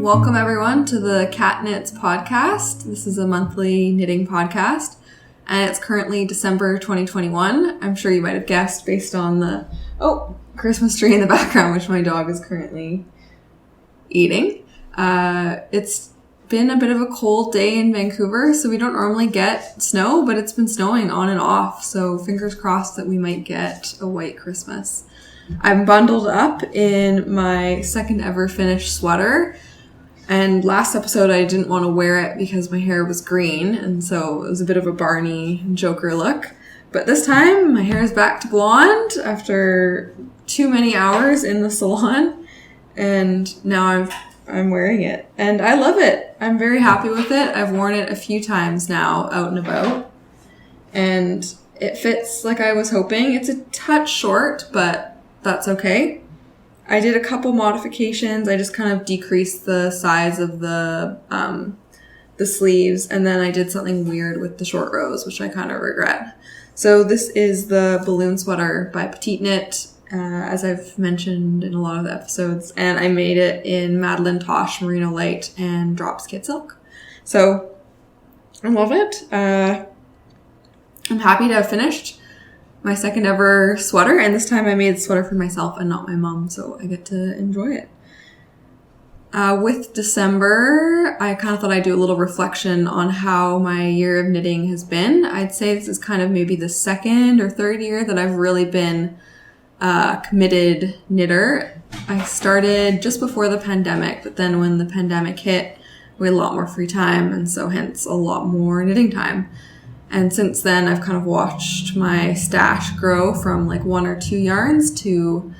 Welcome everyone to the katknits podcast. This is a monthly knitting podcast and it's currently December 2021. I'm sure you might have guessed based on the Christmas tree in the background, which my dog is currently eating. It's been a bit of a cold day in Vancouver, so we don't normally get snow, but it's been snowing on and off, so fingers crossed that we might get a white Christmas. I'm bundled up in my second ever finished sweater, and last episode I didn't want to wear it because my hair was green, and so it was a bit of a Barney Joker look. But this time my hair is back to blonde after too many hours in the salon, and now I'm wearing it, and I love it. I'm very happy with it. I've worn it a few times now out and about, and it fits like I was hoping. It's a touch short, but that's okay. I did a couple modifications. I just kind of decreased the size of the sleeves, and then I did something weird with the short rows, which I kind of regret. So this is the balloon sweater by PetiteKnit, as I've mentioned in a lot of the episodes, and I made it in Madelinetosh, Merino Light, and Drops KidSilk. So I love it. I'm happy to have finished my second ever sweater, and this time I made the sweater for myself and not my mom, so I get to enjoy it. With December, I kind of thought I'd do a little reflection on how my year of knitting has been. I'd say this is kind of maybe the second or third year that I've really been a committed knitter. I started just before the pandemic, but then when the pandemic hit, we had a lot more free time, and so hence a lot more knitting time. And since then, I've kind of watched my stash grow from like 1 or 2 yarns to,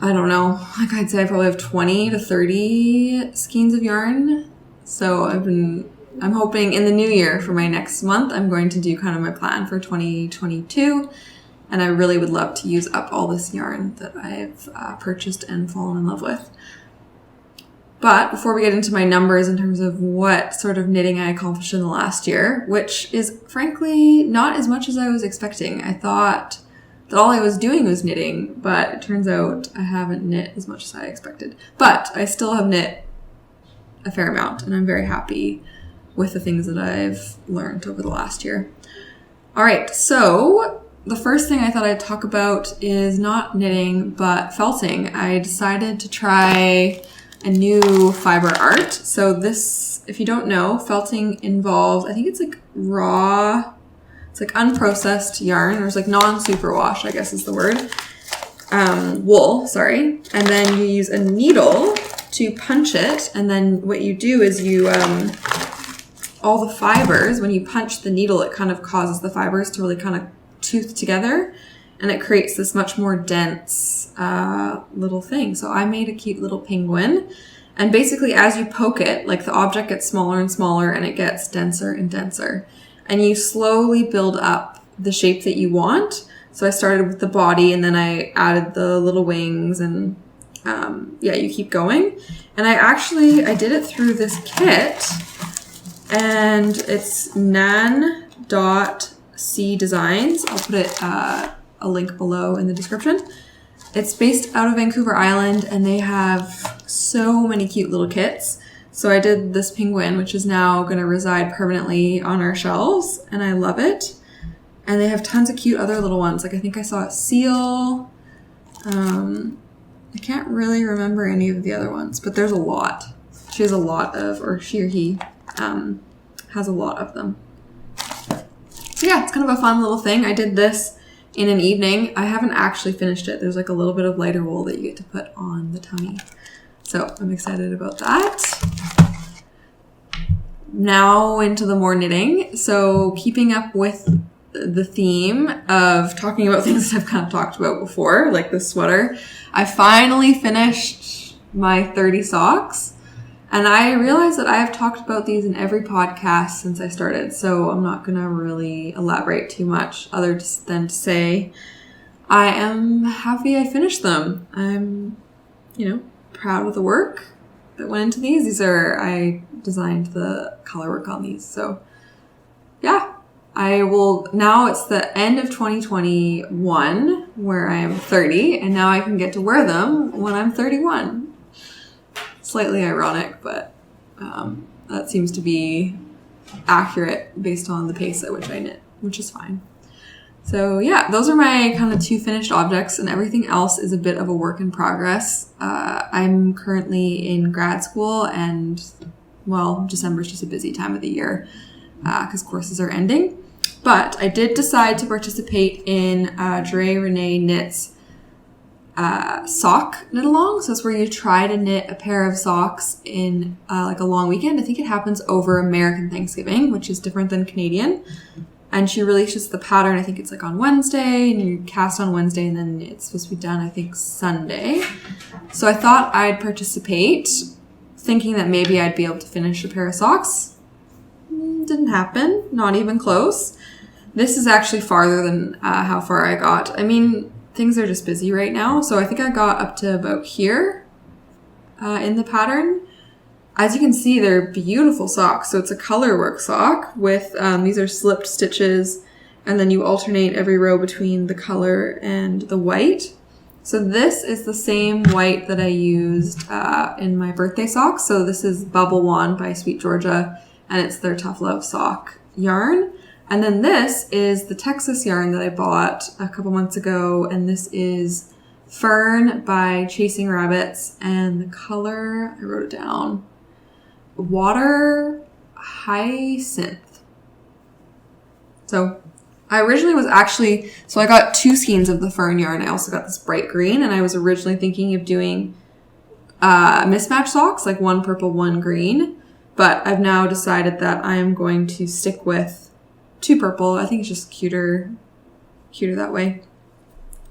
I don't know, like I'd say I probably have 20 to 30 skeins of yarn. So I'm hoping in the new year for my next month, I'm going to do kind of my plan for 2022. And I really would love to use up all this yarn that I've purchased and fallen in love with. But before we get into my numbers in terms of what sort of knitting I accomplished in the last year, which is frankly not as much as I was expecting. I thought that all I was doing was knitting, but it turns out I haven't knit as much as I expected. But I still have knit a fair amount, and I'm very happy with the things that I've learned over the last year. All right, so the first thing I thought I'd talk about is not knitting, but felting. I decided to try a new fiber art. So this, if you don't know, felting involves, I think it's like raw, it's like unprocessed yarn, or it's like non-superwash, I guess is the word. Wool, sorry. And then you use a needle to punch it. And then what you do is you, all the fibers, when you punch the needle, it kind of causes the fibers to really kind of tooth together, and it creates this much more dense little thing. So I made a cute little penguin, and basically as you poke it, like the object gets smaller and smaller and it gets denser and denser, and you slowly build up the shape that you want. So I started with the body, and then I added the little wings, and you keep going. And I did it through this kit, and it's nan.cdesigns. I'll put a link below in the description. It's based out of Vancouver Island, and they have so many cute little kits. So I did this penguin, which is now going to reside permanently on our shelves, and I love it. And they have tons of cute other little ones. Like I think I saw a seal. I can't really remember any of the other ones, but there's a lot. She has a lot of, or she or he has a lot of them. So yeah, it's kind of a fun little thing. I did this in an evening. I haven't actually finished it. There's like a little bit of lighter wool that you get to put on the tummy. So I'm excited about that. Now into the more knitting. So keeping up with the theme of talking about things that I've kind of talked about before, like this sweater, I finally finished my 30 socks. And I realized that I have talked about these in every podcast since I started, so I'm not going to really elaborate too much other than to say I am happy I finished them. I'm, proud of the work that went into these. I designed the color work on these, so yeah. Now it's the end of 2021 where I am 30, and now I can get to wear them when I'm 31. slightly ironic, but that seems to be accurate based on the pace at which I knit, which is fine. So yeah, those are my kind of 2 finished objects, and everything else is a bit of a work in progress. I'm currently in grad school, and well, December's just a busy time of the year because courses are ending. But I did decide to participate in Drea Renee Knits sock knit along. So it's where you try to knit a pair of socks in like a long weekend. I think it happens over American Thanksgiving, which is different than Canadian. And she releases the pattern, I think it's like on Wednesday, and you cast on Wednesday, and then it's supposed to be done, I think, Sunday. So I thought I'd participate, thinking that maybe I'd be able to finish a pair of socks. Didn't happen, not even close. This is actually farther than how far I got. I mean, things are just busy right now, so I think I got up to about here in the pattern. As you can see, they're beautiful socks. So it's a colorwork sock with, these are slipped stitches, and then you alternate every row between the color and the white. So this is the same white that I used in my birthday socks. So this is Bubble Wand by Sweet Georgia, and it's their Tough Love sock yarn. And then this is the Texas yarn that I bought a couple months ago, and this is Fern by Chasing Rabbits, and the color, I wrote it down, Water Hyacinth. So I originally was so I got 2 skeins of the Fern yarn. I also got this bright green, and I was originally thinking of doing mismatch socks, like 1 purple, 1 green. But I've now decided that I am going to stick with 2 purple. I think it's just cuter that way.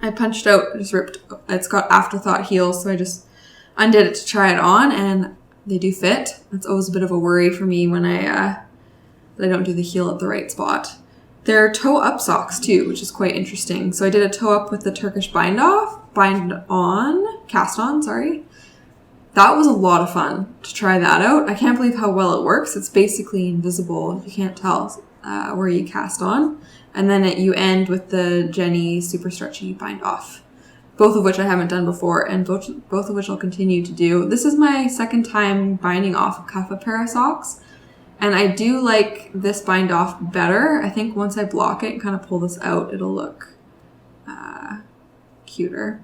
I punched out, just ripped, it's got afterthought heels, so I just undid it to try it on, and they do fit. That's always a bit of a worry for me when that I don't do the heel at the right spot. They're toe-up socks too, which is quite interesting. So I did a toe-up with the Turkish cast on, sorry. That was a lot of fun to try that out. I can't believe how well it works. It's basically invisible. You can't tell where you cast on. And then you end with the Jenny super stretchy bind off. Both of which I haven't done before, and both of which I'll continue to do. This is my second time binding off a cuff a pair of socks, and I do like this bind off better. I think once I block it and kind of pull this out, it'll look cuter.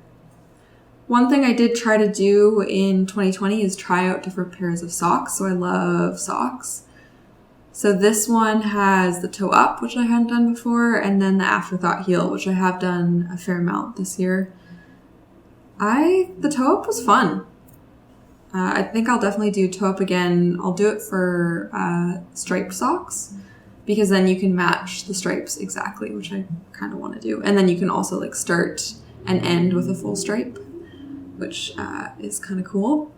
One thing I did try to do in 2020 is try out different pairs of socks, so I love socks. So this one has the toe up, which I hadn't done before, and then the afterthought heel, which I have done a fair amount this year. The toe up was fun. I think I'll definitely do toe up again. I'll do it for striped socks, because then you can match the stripes exactly, which I kind of want to do. And then you can also like start and end with a full stripe, which is kind of cool.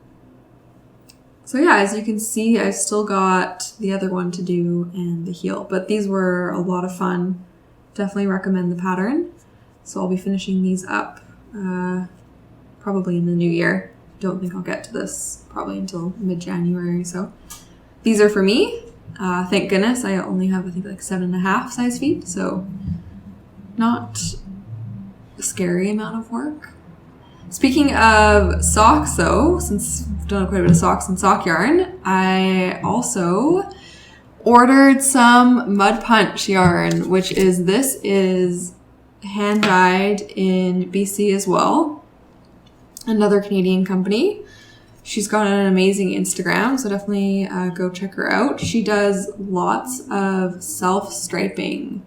So yeah, as you can see, I've still got the other one to do and the heel, but these were a lot of fun. Definitely recommend the pattern. So I'll be finishing these up probably in the new year. Don't think I'll get to this probably until mid-January. So these are for me. Thank goodness I only have, I think, like 7.5 size feet. So not a scary amount of work. Speaking of socks though, since I've done quite a bit of socks and sock yarn, I also ordered some mudpunch yarn, which is hand dyed in BC as well. Another Canadian company. She's got an amazing Instagram, so definitely go check her out. She does lots of self-striping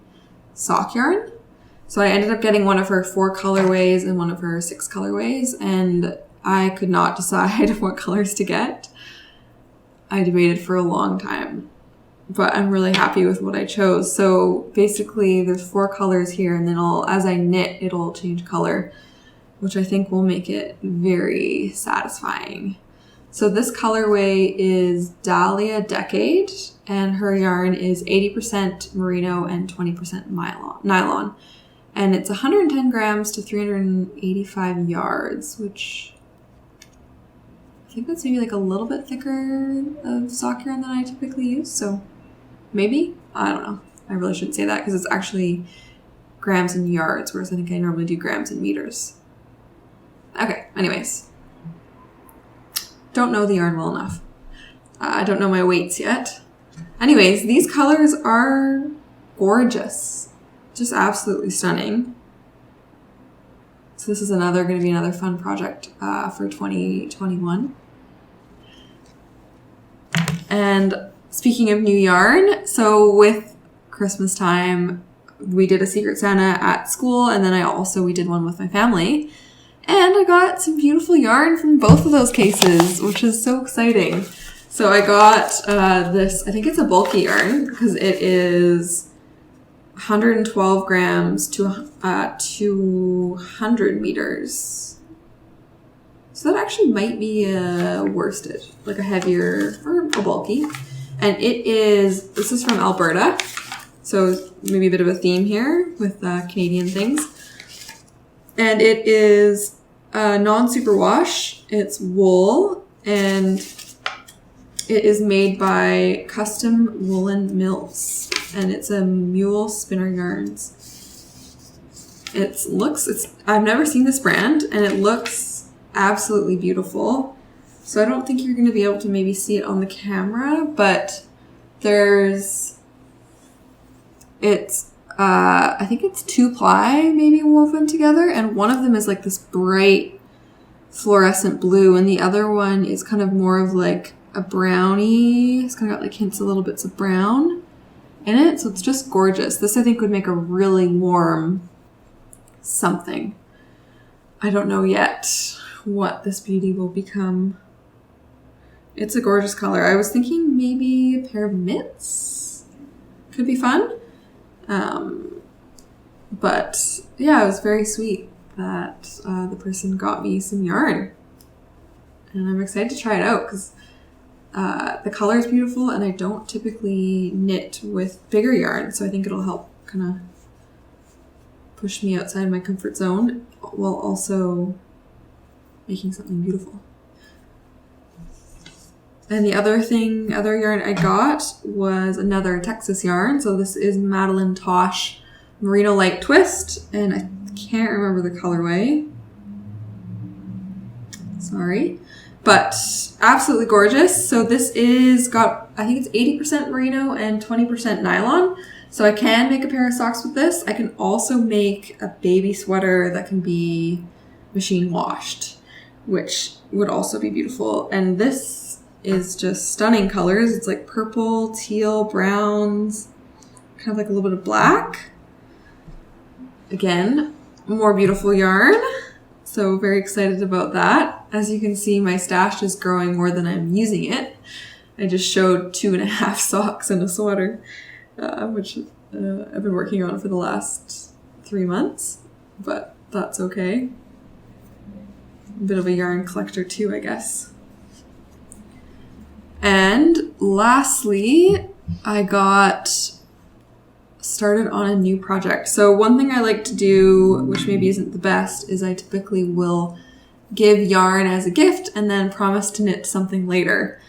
sock yarn. So I ended up getting one of her 4 colorways and one of her 6 colorways, and I could not decide what colors to get. I debated for a long time, but I'm really happy with what I chose. So basically there's 4 colors here, and then as I knit, it'll change color, which I think will make it very satisfying. So this colorway is Dahlia Decade, and her yarn is 80% merino and 20% nylon. And it's 110 grams to 385 yards, which I think that's maybe like a little bit thicker of sock yarn than I typically use. So maybe, I don't know. I really shouldn't say that because it's actually grams and yards, whereas I think I normally do grams and meters. Okay, anyways. don't know the yarn well enough. I don't know my weights yet. Anyways, these colors are gorgeous. Just absolutely stunning. So this is going to be another fun project for 2021. And speaking of new yarn, so with Christmas time, we did a Secret Santa at school, and then we did one with my family. And I got some beautiful yarn from both of those cases, which is so exciting. So I got this, I think it's a bulky yarn, because it is 112 grams to 200 meters. So that actually might be a worsted, like a heavier or a bulky. And this is from Alberta. So maybe a bit of a theme here with Canadian things. And it is non-superwash. It's wool, and it is made by Custom Woolen Mills, and it's a mule spinner yarns. I've never seen this brand, and it looks absolutely beautiful. So I don't think you're going to be able to maybe see it on the camera, but I think it's 2-ply maybe woven together, and one of them is like this bright fluorescent blue, and the other one is kind of more of like a brownie. It's kind of got like hints, a little bits of brown in it, so it's just gorgeous. This I think would make a really warm something. I don't know yet what this beauty will become. It's a gorgeous color. I was thinking maybe a pair of mitts could be fun. But yeah, it was very sweet that the person got me some yarn, and I'm excited to try it out because the color is beautiful, and I don't typically knit with bigger yarn, so I think it'll help kind of push me outside my comfort zone while also making something beautiful. And the other yarn I got was another Texas yarn. So this is Madelinetosh Merino Light Twist, and I can't remember the colorway. Sorry. But absolutely gorgeous. So this I think it's 80% merino and 20% nylon. So I can make a pair of socks with this. I can also make a baby sweater that can be machine washed, which would also be beautiful. And this is just stunning colors. It's like purple, teal, browns, kind of like a little bit of black. Again, more beautiful yarn. So very excited about that. As you can see, my stash is growing more than I'm using it. I just showed 2.5 socks and a sweater, which I've been working on for the last 3 months, but that's okay. A bit of a yarn collector too, I guess. And lastly, I got started on a new project. So one thing I like to do, which maybe isn't the best, is I typically will give yarn as a gift and then promise to knit something later.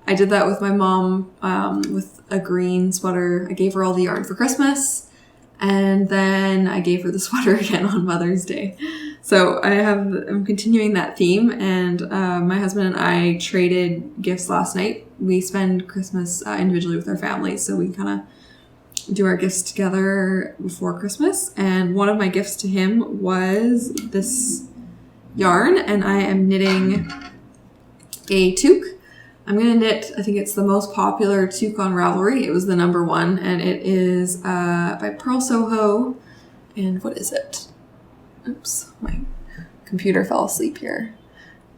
I did that with my mom with a green sweater. I gave her all the yarn for Christmas, and then I gave her the sweater again on Mother's Day. So I'm continuing that theme, and my husband and I traded gifts last night. We spend Christmas individually with our families, so we kind of do our gifts together before Christmas. And one of my gifts to him was this yarn, and I am knitting a toque. I'm going to knit, I think it's the most popular toque on Ravelry. It was the number 1, and it is by Purl Soho. And what is it? Oops, my computer fell asleep here.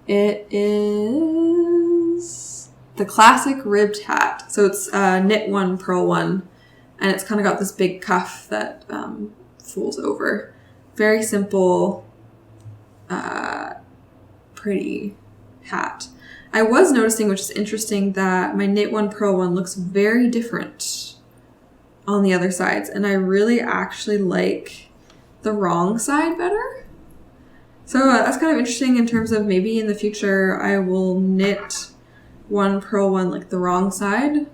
It is the classic ribbed hat. So it's knit 1, purl 1, and it's kind of got this big cuff that folds over. Very simple, pretty hat. I was noticing, which is interesting, that my knit 1, purl 1 looks very different on the other sides, and I really actually like the wrong side better. So that's kind of interesting in terms of maybe in the future I will knit 1, purl 1 like the wrong side,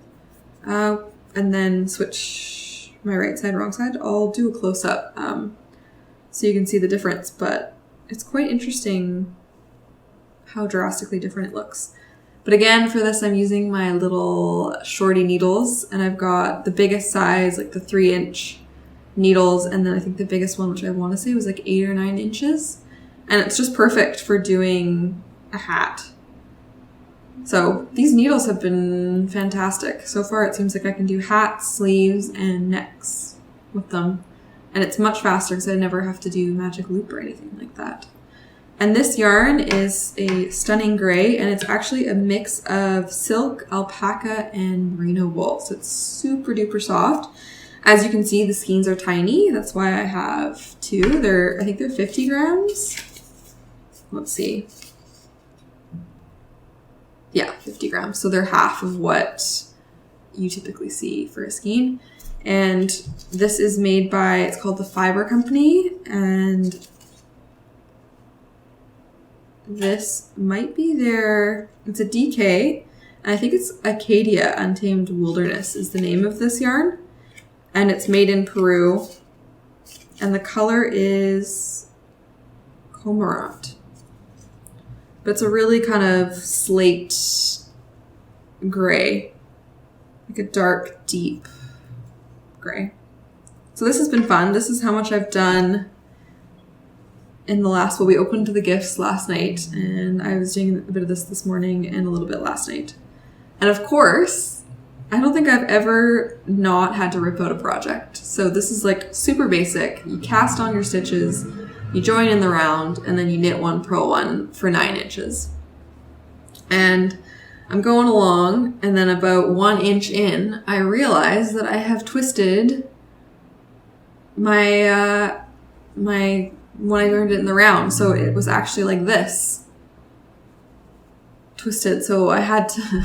and then switch my right side, wrong side. I'll do a close-up so you can see the difference, but it's quite interesting how drastically different it looks. But again, for this, I'm using my little shorty needles, and I've got the biggest size, like the 3-inch needles, and then I think the biggest one, which I want to say was like 8 or 9 inches. And it's just perfect for doing a hat. So these needles have been fantastic. So far, it seems like I can do hats, sleeves, and necks with them. And it's much faster because I never have to do magic loop or anything like that. And this yarn is a stunning gray, and it's actually a mix of silk, alpaca, and merino wool. So it's super duper soft. As you can see, the skeins are tiny. That's why I have 2. I think they're 50 grams. Let's see. Yeah, 50 grams. So they're half of what you typically see for a skein. And this is made by, it's called the Fiber Company, and this might be it's a DK, and I think it's Acadia Untamed Wilderness is the name of this yarn. And it's made in Peru, and the color is cormorant. But it's a really kind of slate gray, like a dark, deep gray. So this has been fun. This is how much I've done in the last, we opened the gifts last night, and I was doing a bit of this morning and a little bit last night. And of course, I don't think I've ever not had to rip out a project. So this is like super basic. You cast on your stitches, you join in the round, and then you knit 1, purl 1 for 9 inches. And I'm going along, and then about 1 inch in, I realize that I have twisted my when I learned it in the round. So it was actually like this. Twisted. So I had to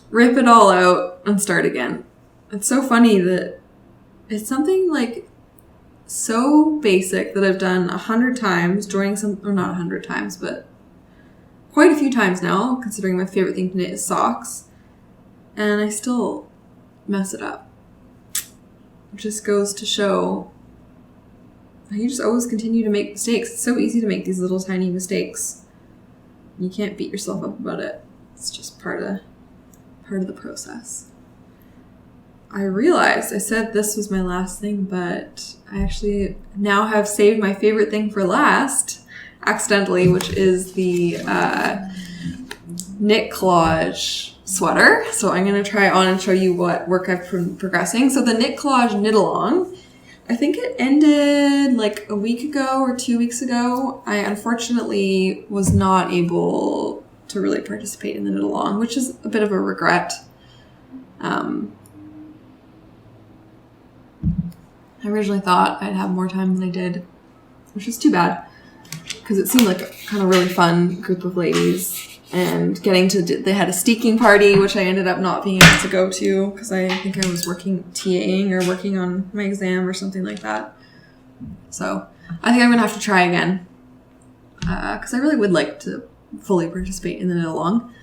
rip it all out and start again. It's so funny that it's something like so basic that I've done 100 times, joining or not 100 times, but quite a few times now, considering my favorite thing to knit is socks. And I still mess it up. It just goes to show you just always continue to make mistakes. It's so easy to make these little tiny mistakes. You can't beat yourself up about it. It's just part of the process. I realized I said this was my last thing, but I actually now have saved my favorite thing for last, accidentally, which is the knit collage sweater. So I'm going to try on and show you what work I've been progressing. So the knit collage knit along, I think it ended like a week ago or 2 weeks ago. I unfortunately was not able to really participate in the knit along, which is a bit of a regret. I originally thought I'd have more time than I did, which is too bad because it seemed like a kind of really fun group of ladies. And they had a steeking party, which I ended up not being able to go to because I think I was TAing or working on my exam or something like that. So I think I'm going to have to try again because I really would like to fully participate in the knit along.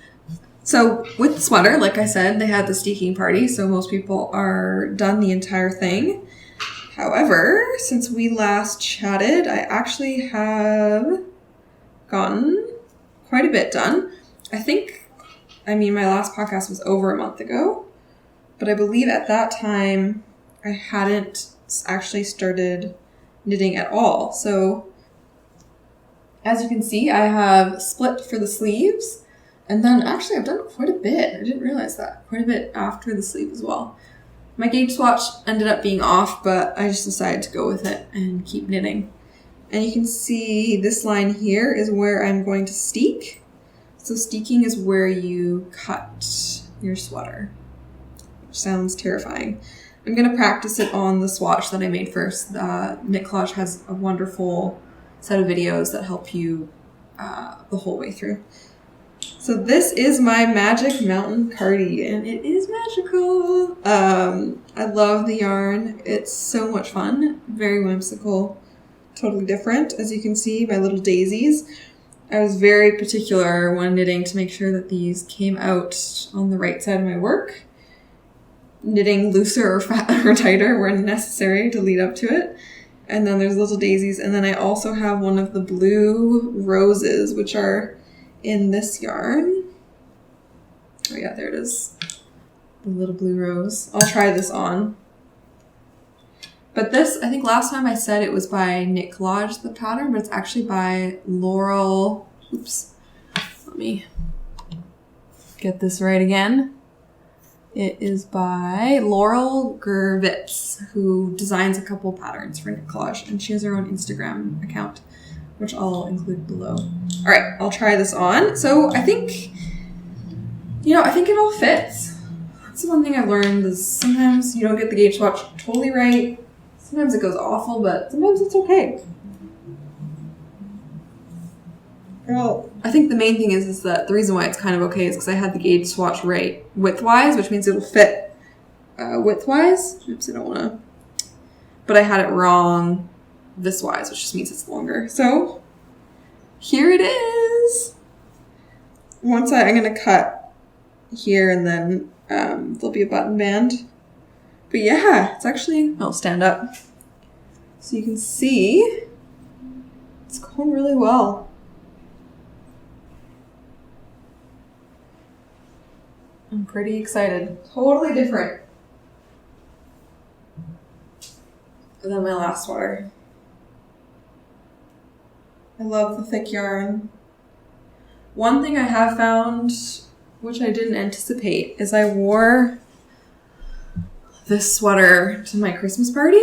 So with the sweater, like I said, they had the steeking party, so most people are done the entire thing. However, since we last chatted, I actually have gotten quite a bit done. My last podcast was over a month ago, but I believe at that time I hadn't actually started knitting at all. So as you can see, I have split for the sleeves, and then actually I've done quite a bit. I didn't realize that. Quite a bit after the sleeve as well. My gauge swatch ended up being off, but I just decided to go with it and keep knitting. And you can see this line here is where I'm going to steek. So steeking is where you cut your sweater, which sounds terrifying. I'm going to practice it on the swatch that I made first. Knit Collage has a wonderful set of videos that help you the whole way through. So this is my Magic Mountain Cardi, and it is magical. I love the yarn. It's so much fun. Very whimsical. Totally different. As you can see, my little daisies. I was very particular when knitting to make sure that these came out on the right side of my work. Knitting looser or fatter or tighter where necessary to lead up to it. And then there's little daisies. And then I also have one of the blue roses, which are in this yarn. Oh yeah, there it is. The little blue rose. I'll try this on. But this, I think last time I said it was by knitcollage, the pattern, but it's actually by Laurel. Oops. Let me get this right again. It is by Laurel Gervitz, who designs a couple patterns for knitcollage, and she has her own Instagram account, which I'll include below. All right, I'll try this on. So I think, I think it all fits. That's the one thing I've learned is sometimes you don't get the gauge swatch totally right. Sometimes it goes awful, but sometimes it's okay. Well, I think the main thing is that the reason why it's kind of okay is because I had the gauge swatch right width-wise, which means it'll fit width-wise. Oops, I don't want to. But I had it wrong this-wise, which just means it's longer. So here it is. I'm going to cut here and then there'll be a button band. But yeah, it's actually, I'll stand up. So you can see it's going really well. I'm pretty excited. Totally different than my last sweater. I love the thick yarn. One thing I have found, which I didn't anticipate, is I wore this sweater to my Christmas party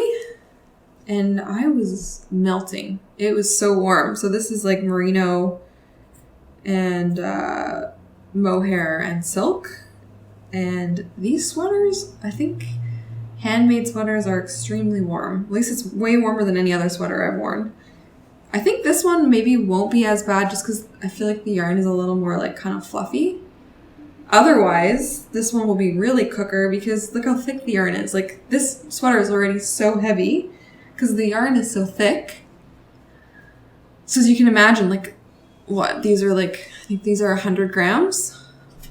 and I was melting. It was so warm. So this is like merino and mohair and silk. And these sweaters, I think handmade sweaters are extremely warm. At least it's way warmer than any other sweater I've worn. I think this one maybe won't be as bad just because I feel like the yarn is a little more like kind of fluffy. Otherwise, this one will be really cooker because look how thick the yarn is. Like this sweater is already so heavy because the yarn is so thick. So as you can imagine, like what? These are like, I think these are 100 grams.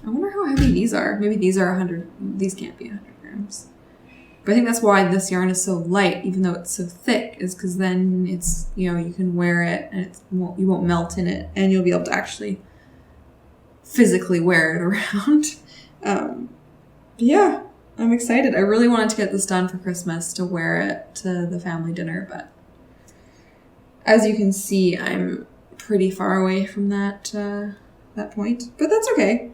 I wonder how heavy these are. Maybe these are 100. These can't be 100 grams. But I think that's why this yarn is so light, even though it's so thick, is because then it's, you can wear it and you won't melt in it and you'll be able to actually physically wear it around. Yeah, I'm excited. I really wanted to get this done for Christmas to wear it to the family dinner, but as you can see, I'm pretty far away from that point, but that's okay.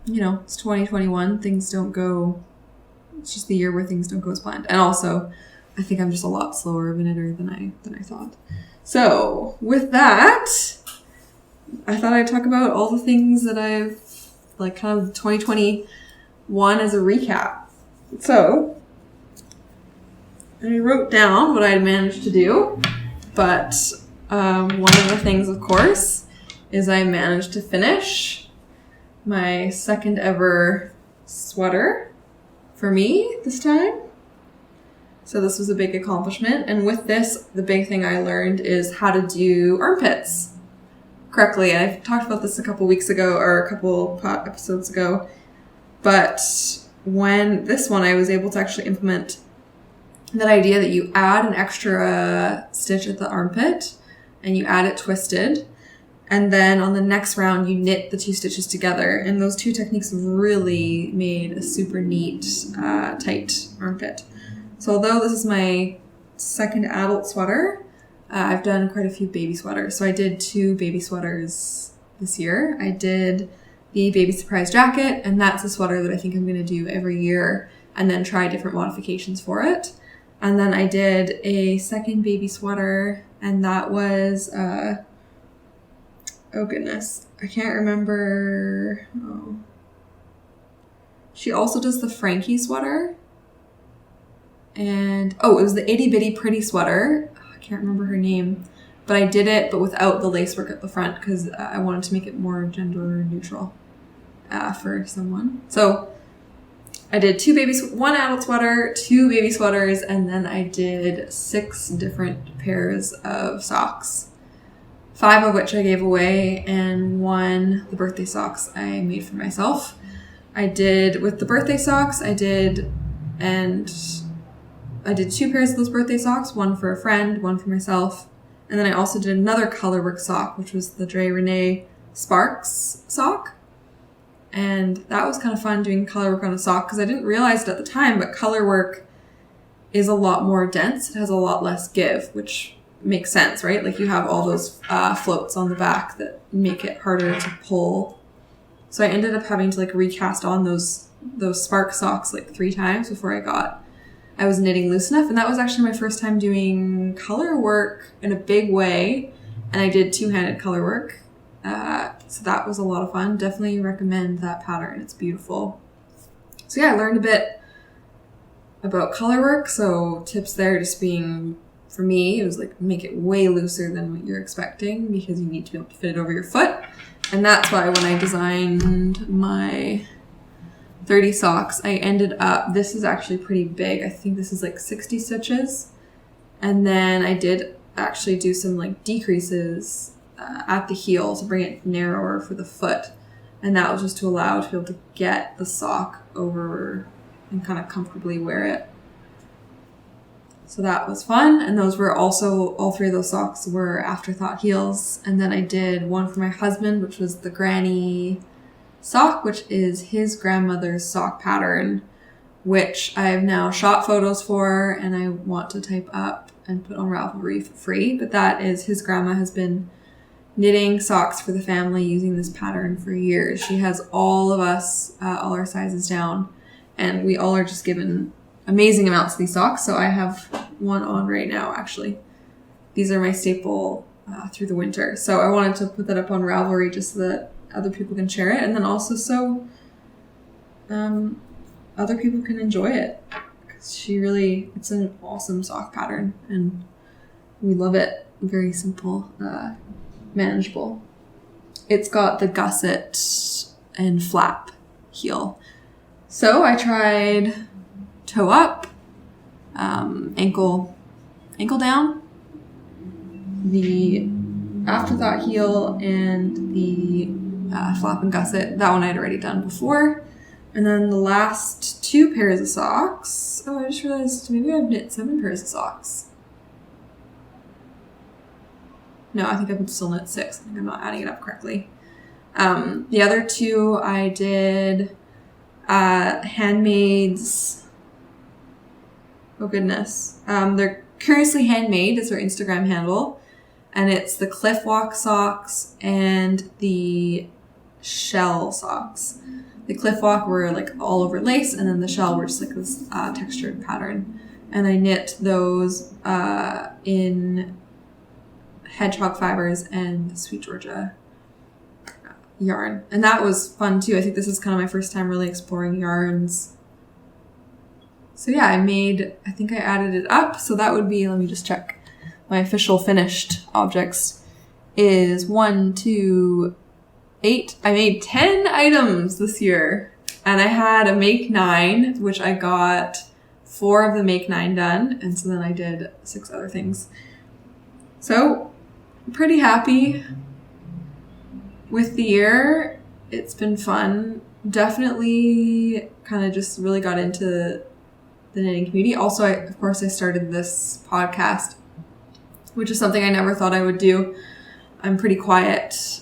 It's 2021. Things don't go. It's just the year where things don't go as planned. And also, I think I'm just a lot slower of a knitter than I thought. So with that, I thought I'd talk about all the things that I've kind of 2021 as a recap. So I wrote down what I had managed to do, but one of the things, of course, is I managed to finish my second ever sweater for me this time. So this was a big accomplishment. And with this, the big thing I learned is how to do armpits correctly. I talked about this a couple weeks ago or a couple episodes ago. But when this one, I was able to actually implement that idea that you add an extra stitch at the armpit and you add it twisted. And then on the next round, you knit the two stitches together. And those two techniques really made a super neat, tight armpit. So although this is my second adult sweater, I've done quite a few baby sweaters. So I did 2 baby sweaters this year. I did the baby surprise jacket, and that's a sweater that I think I'm going to do every year and then try different modifications for it. And then I did a second baby sweater, and that was... oh goodness, I can't remember. Oh. She also does the Frankie sweater. And, it was the itty bitty pretty sweater. I can't remember her name. But I did it, but without the lacework at the front because I wanted to make it more gender neutral for someone. So I did 1 adult sweater, 2 baby sweaters, and then I did 6 different pairs of socks. 5 of which I gave away, and 1, the birthday socks, I made for myself. With the birthday socks, I did 2 pairs of those birthday socks, 1 for a friend, 1 for myself. And then I also did another colorwork sock, which was the Renee Sparks sock. And that was kind of fun doing color work on a sock because I didn't realize it at the time, but color work is a lot more dense. It has a lot less give, which makes sense, right? Like you have all those floats on the back that make it harder to pull. So I ended up having to like recast on those Spark socks like 3 times before I was knitting loose enough. And that was actually my first time doing color work in a big way. And I did 2-handed color work. So that was a lot of fun. Definitely recommend that pattern. It's beautiful. So yeah, I learned a bit about color work. So tips there just being, for me, it was like make it way looser than what you're expecting because you need to be able to fit it over your foot. And that's why when I designed my 30 socks, I ended up, this is actually pretty big. I think this is like 60 stitches. And then I did actually do some like decreases at the heel to bring it narrower for the foot. And that was just to allow to be able to get the sock over and kind of comfortably wear it. So that was fun. And those were also, all 3 of those socks were afterthought heels. And then I did one for my husband, which was the granny sock, which is his grandmother's sock pattern, which I have now shot photos for and I want to type up and put on Ravelry for free. But that is, his grandma has been knitting socks for the family using this pattern for years. She has all of us, all our sizes down, and we all are just given amazing amounts of these socks. So I have one on right now, actually. These are my staple through the winter. So I wanted to put that up on Ravelry just so that other people can share it, and then also so other people can enjoy it. It's an awesome sock pattern, and we love it. Very simple, manageable. It's got the gusset and flap heel. So I tried toe up, ankle down, the afterthought heel, and the flap and gusset. That one I'd already done before. And then the last 2 pairs of socks. Oh, I just realized maybe I've knit 7 pairs of socks. No, I think I've still knit 6. I think I'm not adding it up correctly. The other 2 I did handmaids. Oh goodness. They're Curiously Handmade is their Instagram handle. And it's the Cliff Walk socks and the shell socks. The Cliff Walk were like all over lace, and then the shell were just like this textured pattern. And I knit those in hedgehog fibers and Sweet Georgia yarn. And that was fun too. I think this is kind of my first time really exploring yarns. So yeah, I think I added it up. So that would be, let me just check. My official finished objects is 1, 2, 8. I made 10 items this year. And I had a make 9, which I got 4 of the make 9 done. And so then I did 6 other things. So I'm pretty happy with the year. It's been fun. Definitely kind of just really got into the knitting community. Also, of course, I started this podcast, which is something I never thought I would do. I'm pretty quiet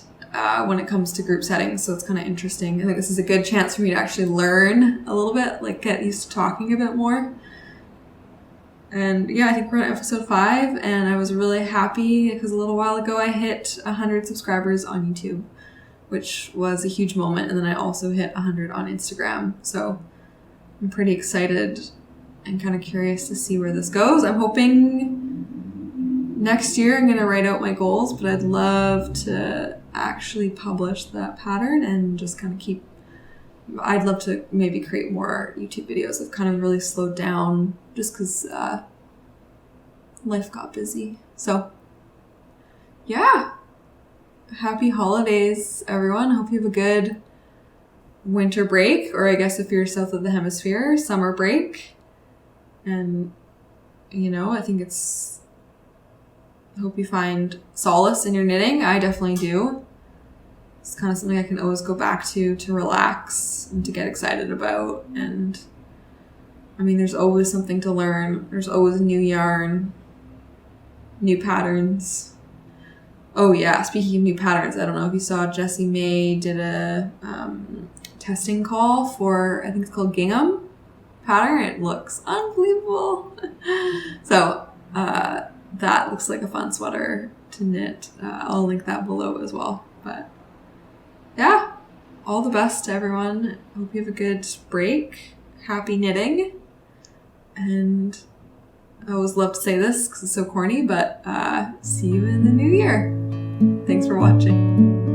when it comes to group settings, so it's kind of interesting. I think this is a good chance for me to actually learn a little bit, like get used to talking a bit more. And yeah, I think we're on episode 5, and I was really happy because a little while ago I hit 100 subscribers on YouTube, which was a huge moment. And then I also hit 100 on Instagram. So I'm pretty excited and kind of curious to see where this goes. I'm hoping next year I'm going to write out my goals, but I'd love to actually publish that pattern and just kind of I'd love to maybe create more YouTube videos. I've kind of really slowed down just because life got busy. So yeah, happy holidays, everyone. Hope you have a good winter break, or I guess if you're south of the hemisphere, summer break. And, I think I hope you find solace in your knitting. I definitely do. It's kind of something I can always go back to relax and to get excited about. And there's always something to learn. There's always new yarn, new patterns. Oh yeah, speaking of new patterns, I don't know if you saw Jessie May did a testing call for, I think it's called Gingham pattern. It looks unbelievable. So that looks like a fun sweater to knit. I'll link that below as well. But yeah, all the best to everyone. Hope you have a good break. Happy knitting. And I always love to say this because it's so corny, but see you in the new year. Thanks for watching.